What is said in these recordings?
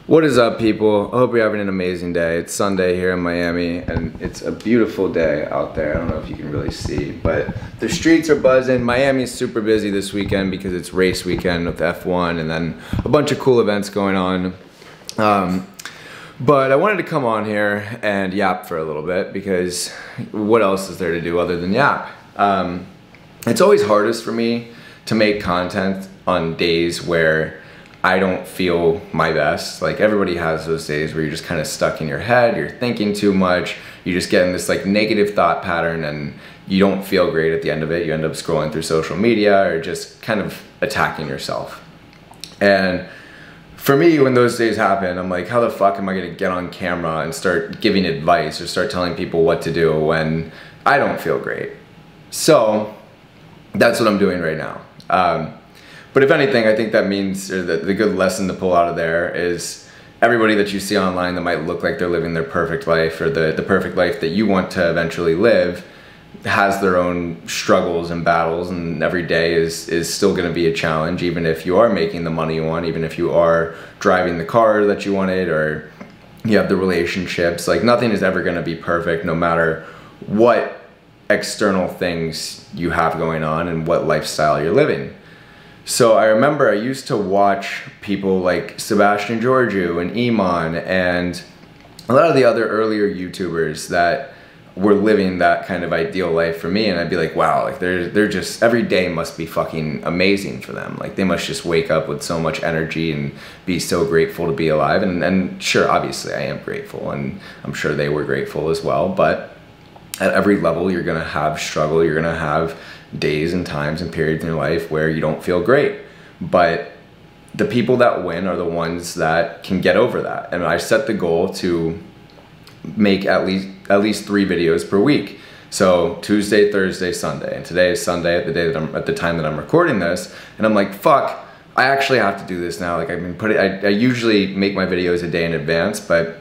What is up, people? I hope you're having an amazing day. It's Sunday here in Miami and it's a beautiful day out there. I don't know if you can really see, but the streets are buzzing. Miami's super busy this weekend because it's race weekend with F1 and then a bunch of cool events going on. But I wanted to come on here and yap for a little bit because what else is there to do other than yap? It's always hardest for me to make content on days where I don't feel my best. Like, everybody has those days where you're just kind of stuck in your head, you're thinking too much, you just get in this like negative thought pattern and you don't feel great at the end of it. You end up scrolling through social media or just kind of attacking yourself. And for me, when those days happen, I'm like, how the fuck am I gonna get on camera and start giving advice or start telling people what to do when I don't feel great? So that's what I'm doing right now. But if anything, I think that means, or the good lesson to pull out of there is everybody that you see online that might look like they're living their perfect life or the perfect life that you want to eventually live has their own struggles and battles, and every day is still going to be a challenge, even if you are making the money you want, even if you are driving the car that you wanted, or you have the relationships. Like, nothing is ever going to be perfect no matter what external things you have going on and what lifestyle you're living. So I remember I used to watch people like Sebastian Georgiou and Iman and a lot of the other earlier YouTubers that were living that kind of ideal life for me, and I'd be like, wow, like they're just, every day must be fucking amazing for them. Like, they must just wake up with so much energy and be so grateful to be alive. And sure, obviously I am grateful, and I'm sure they were grateful as well, but at every level you're gonna have struggle, you're gonna have days and times and periods in your life where you don't feel great. But the people that win are the ones that can get over that. And I set the goal to make at least 3 videos per week. So Tuesday, Thursday, Sunday. And today is Sunday at the time that I'm recording this. And I'm like, fuck, I actually have to do this now. Like, I've been I usually make my videos a day in advance, but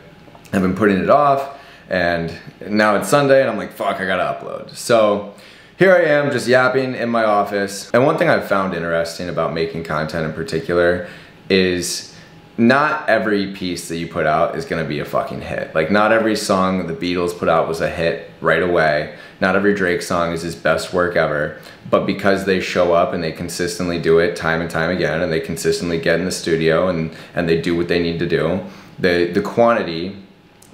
I've been putting it off, and now it's Sunday and I'm like, fuck, I gotta upload. So here I am, just yapping in my office. And one thing I've found interesting about making content in particular is not every piece that you put out is gonna be a fucking hit. Like, not every song the Beatles put out was a hit right away. Not every Drake song is his best work ever. But because they show up and they consistently do it time and time again, and they consistently get in the studio and they do what they need to do, the quantity,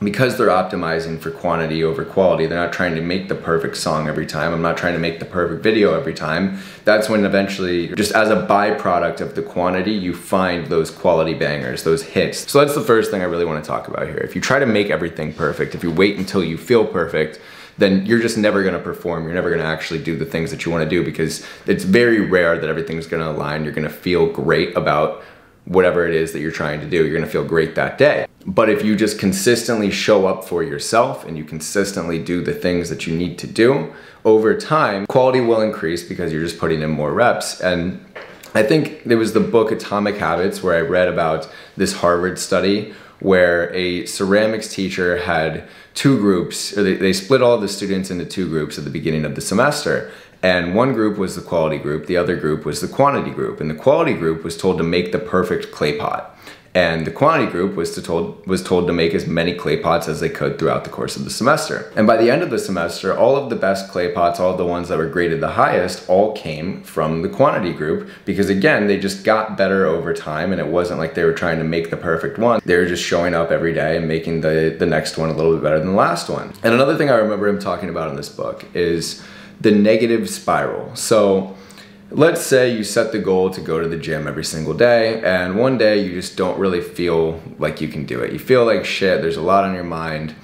because they're optimizing for quantity over quality, they're not trying to make the perfect song every time. I'm not trying to make the perfect video every time. That's when eventually, just as a byproduct of the quantity, you find those quality bangers, those hits. So that's the first thing I really want to talk about here. If you try to make everything perfect, if you wait until you feel perfect, then you're just never gonna perform. You're never gonna actually do the things that you wanna do, because it's very rare that everything's gonna align. You're gonna feel great about whatever it is that you're trying to do. You're gonna feel great that day. But if you just consistently show up for yourself and you consistently do the things that you need to do, over time, quality will increase because you're just putting in more reps. And I think there was the book Atomic Habits where I read about this Harvard study where a ceramics teacher had 2 groups, or they split all the students into 2 groups at the beginning of the semester. And one group was the quality group, the other group was the quantity group. And the quality group was told to make the perfect clay pot. And the quantity group was told to make as many clay pots as they could throughout the course of the semester. And by the end of the semester, all of the best clay pots, all of the ones that were graded the highest, all came from the quantity group, because again, they just got better over time, and it wasn't like they were trying to make the perfect one. They were just showing up every day and making the next one a little bit better than the last one. And another thing I remember him talking about in this book is the negative spiral. So let's say you set the goal to go to the gym every single day, and one day you just don't really feel like you can do it. You feel like shit, there's a lot on your mind,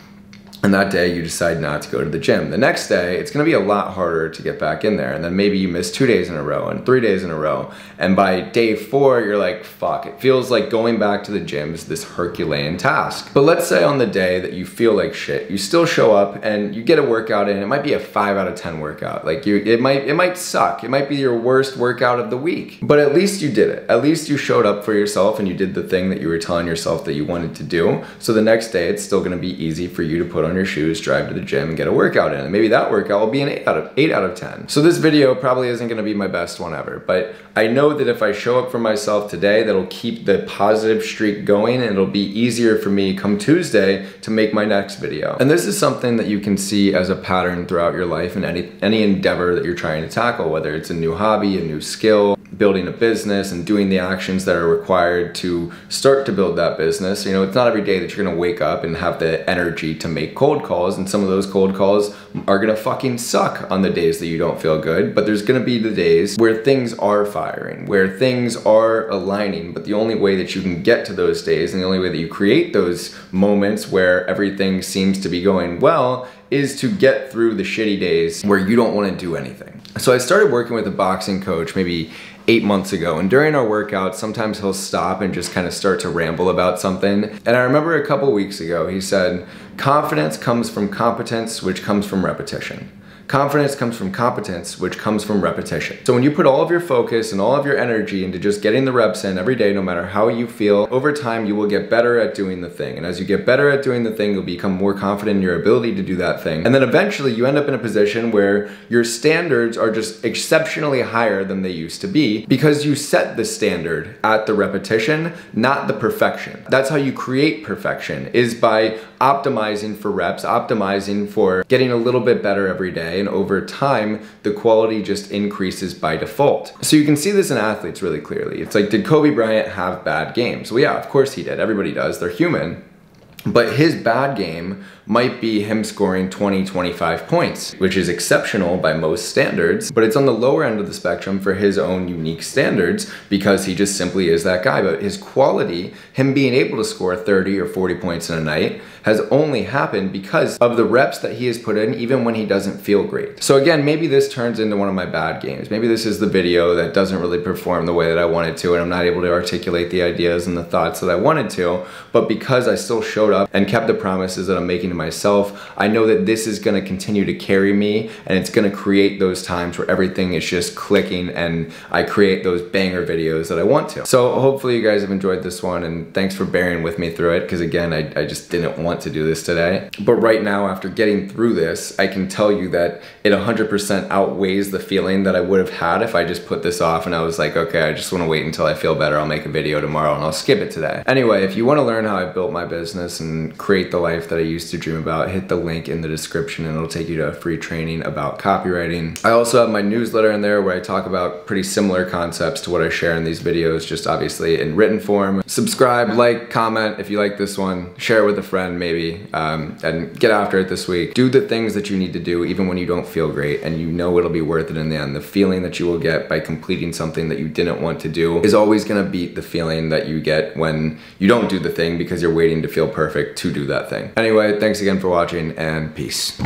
and that day you decide not to go to the gym. The next day, it's gonna be a lot harder to get back in there, and then maybe you miss 2 days in a row and 3 days in a row, and by day 4, you're like, fuck, it feels like going back to the gym is this Herculean task. But let's say on the day that you feel like shit, you still show up and you get a workout in. It might be a 5 out of 10 workout. Like, it might suck. It might be your worst workout of the week, but at least you did it. At least you showed up for yourself and you did the thing that you were telling yourself that you wanted to do. So the next day, it's still gonna be easy for you to put on on your shoes, drive to the gym, and get a workout in. And maybe that workout will be an 8 out of 10. So this video probably isn't gonna be my best one ever, but I know that if I show up for myself today, that'll keep the positive streak going, and it'll be easier for me come Tuesday to make my next video. And this is something that you can see as a pattern throughout your life in any endeavor that you're trying to tackle, whether it's a new hobby, a new skill, building a business, and doing the actions that are required to start to build that business. You know, it's not every day that you're gonna wake up and have the energy to make cold calls, and some of those cold calls are gonna fucking suck on the days that you don't feel good, but there's gonna be the days where things are firing, where things are aligning, but the only way that you can get to those days and the only way that you create those moments where everything seems to be going well is to get through the shitty days where you don't wanna do anything. So I started working with a boxing coach maybe 8 months ago, and during our workouts, sometimes he'll stop and just kind of start to ramble about something. And I remember a couple weeks ago, he said, confidence comes from competence, which comes from repetition. Confidence comes from competence, which comes from repetition. So when you put all of your focus and all of your energy into just getting the reps in every day, no matter how you feel, over time you will get better at doing the thing. And as you get better at doing the thing, you'll become more confident in your ability to do that thing. And then eventually you end up in a position where your standards are just exceptionally higher than they used to be, because you set the standard at the repetition, not the perfection. That's how you create perfection, is by optimizing for reps, optimizing for getting a little bit better every day, and over time, the quality just increases by default. So you can see this in athletes really clearly. It's like, did Kobe Bryant have bad games? Well, yeah, of course he did. Everybody does. They're human. But his bad game might be him scoring 20, 25 points, which is exceptional by most standards, but it's on the lower end of the spectrum for his own unique standards because he just simply is that guy. But his quality, him being able to score 30 or 40 points in a night, has only happened because of the reps that he has put in, even when he doesn't feel great. So again, maybe this turns into one of my bad games. Maybe this is the video that doesn't really perform the way that I wanted to, and I'm not able to articulate the ideas and the thoughts that I wanted to, but because I still showed up and kept the promises that I'm making to myself, I know that this is gonna continue to carry me, and it's gonna create those times where everything is just clicking and I create those banger videos that I want to. So hopefully you guys have enjoyed this one, and thanks for bearing with me through it, because again, I just didn't want to do this today. But right now, after getting through this, I can tell you that it 100% outweighs the feeling that I would have had if I just put this off and I was like, okay, I just wanna wait until I feel better, I'll make a video tomorrow and I'll skip it today. Anyway, if you wanna learn how I built my business and create the life that I used to dream about, hit the link in the description and it'll take you to a free training about copywriting. I also have my newsletter in there where I talk about pretty similar concepts to what I share in these videos, just obviously in written form. Subscribe, like, comment if you like this one, share it with a friend maybe, and get after it this week. Do the things that you need to do even when you don't feel great, and you know it'll be worth it in the end. The feeling that you will get by completing something that you didn't want to do is always gonna beat the feeling that you get when you don't do the thing because you're waiting to feel perfect to do that thing. Anyway, thanks again for watching, and peace.